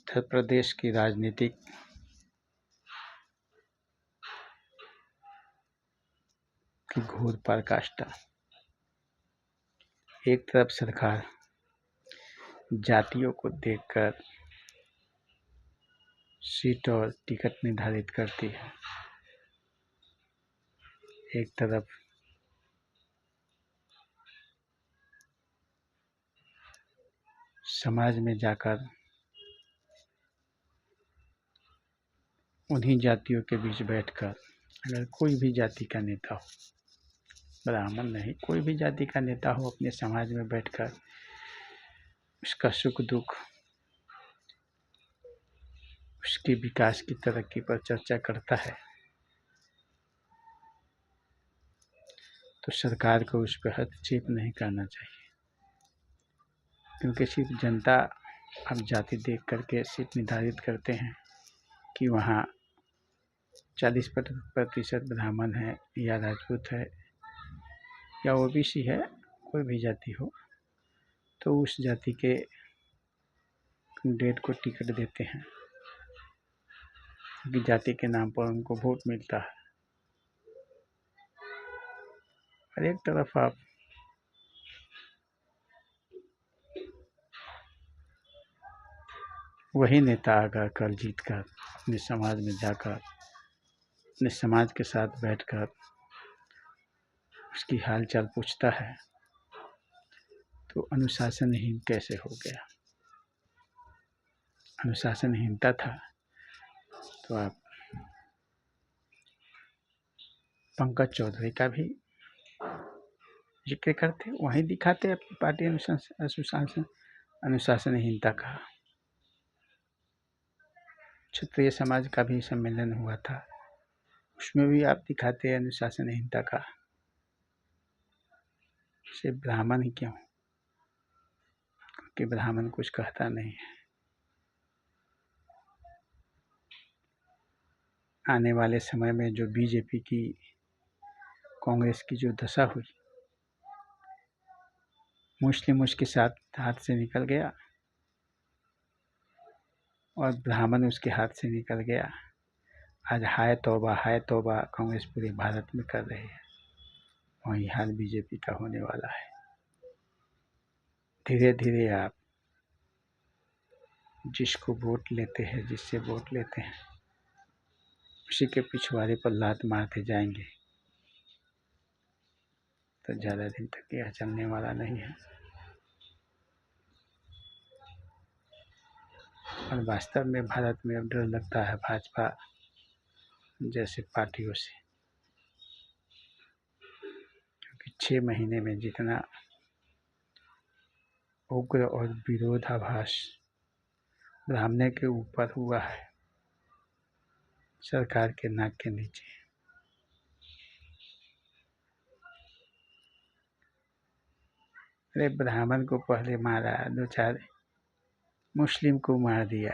उत्तर प्रदेश की राजनीतिक की घोर पराकाष्ठा। एक तरफ सरकार जातियों को देखकर सीट और टिकट निर्धारित करती है, एक तरफ समाज में जाकर उन्हीं जातियों के बीच बैठकर अगर कोई भी जाति का नेता हो, ब्राह्मण नहीं, कोई भी जाति का नेता हो, अपने समाज में बैठकर उसका सुख दुख, उसके विकास की तरक्की पर चर्चा करता है, तो सरकार को उस पर हस्तक्षेप नहीं करना चाहिए। क्योंकि सिर्फ जनता अब जाति देख करके सीट निर्धारित करते हैं कि वहाँ 40% ब्राह्मण है या राजपूत है या ओबीसी है, कोई भी जाति हो, तो उस जाति के कैंडिडेट को टिकट देते हैं कि जाति के नाम पर उनको वोट मिलता है। और एक तरफ आप वही नेता अगर कल जीत कर अपने समाज में जाकर अपने समाज के साथ बैठकर उसकी हाल चाल पूछता है, तो अनुशासनहीन कैसे हो गया। अनुशासनहीनता था तो आप पंकज चौधरी का भी जिक्र करते, वहीं दिखाते अपनी पार्टी अनुशासनहीनता का। क्षत्रिय समाज का भी सम्मेलन हुआ था, उसमें भी आप दिखाते अनुशासनहीनता का। सिर्फ ब्राह्मण ही क्यों, क्योंकि ब्राह्मण कुछ कहता नहीं है। आने वाले समय में जो बीजेपी की, कांग्रेस की जो दशा हुई, मुस्लिम उसके साथ हाथ से निकल गया और ब्राह्मण उसके हाथ से निकल गया। आज हाय तौबा कांग्रेस पूरे भारत में कर रही है, वही हाल बीजेपी का होने वाला है। धीरे धीरे आप जिसको वोट लेते हैं, जिससे वोट लेते हैं, उसी के पिछवाड़े पर लात मारते जाएंगे तो ज़्यादा दिन तक यह चलने वाला नहीं है। और वास्तव में भारत में अब डर लगता है भाजपा जैसे पार्टियों से, क्योंकि 6 महीने में जितना उग्र और विरोधाभास ब्राह्मण के ऊपर हुआ है, सरकार के नाक के नीचे। अरे ब्राह्मण को पहले मारा, 2-4 मुस्लिम को मार दिया,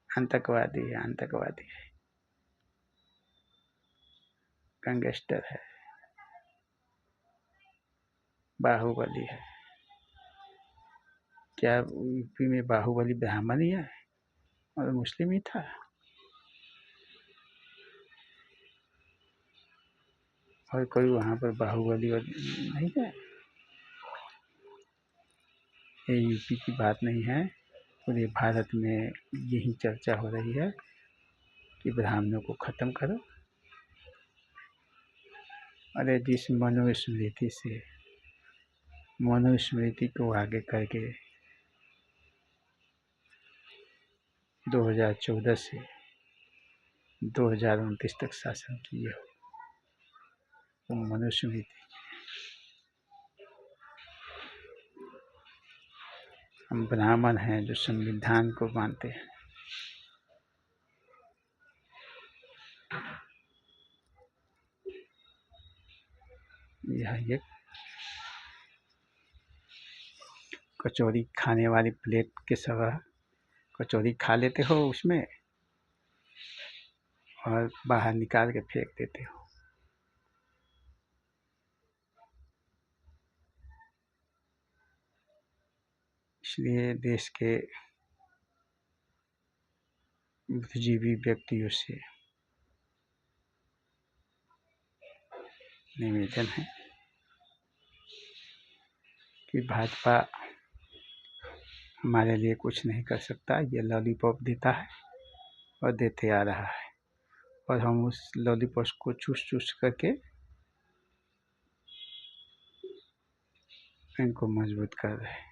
आतंकवादी है, गैंगस्टर है, बाहुबली है। क्या यूपी में बाहुबली ब्राह्मण ही है और मुस्लिम ही था? और कोई वहाँ पर बाहुबली और नहीं है? ये यूपी की बात नहीं है, पूरे भारत में यही चर्चा हो रही है कि ब्राह्मणों को खत्म करो। अरे जिस मनुस्मृति को आगे करके 2014 से 2029 तक शासन किए हो, तो मनुस्मृति, हम ब्राह्मण हैं जो संविधान को मानते हैं। यह एक कचौरी खाने वाली प्लेट के सवा कचौरी खा लेते हो उसमें और बाहर निकाल के फेंक देते हो। इसलिए देश के बुद्धिजीवी व्यक्तियों से निवेदन है कि भाजपा हमारे लिए कुछ नहीं कर सकता। ये लॉलीपॉप देता है और देते आ रहा है और हम उस लॉलीपॉप को चूस चूस करके इनको मजबूत कर रहे हैं।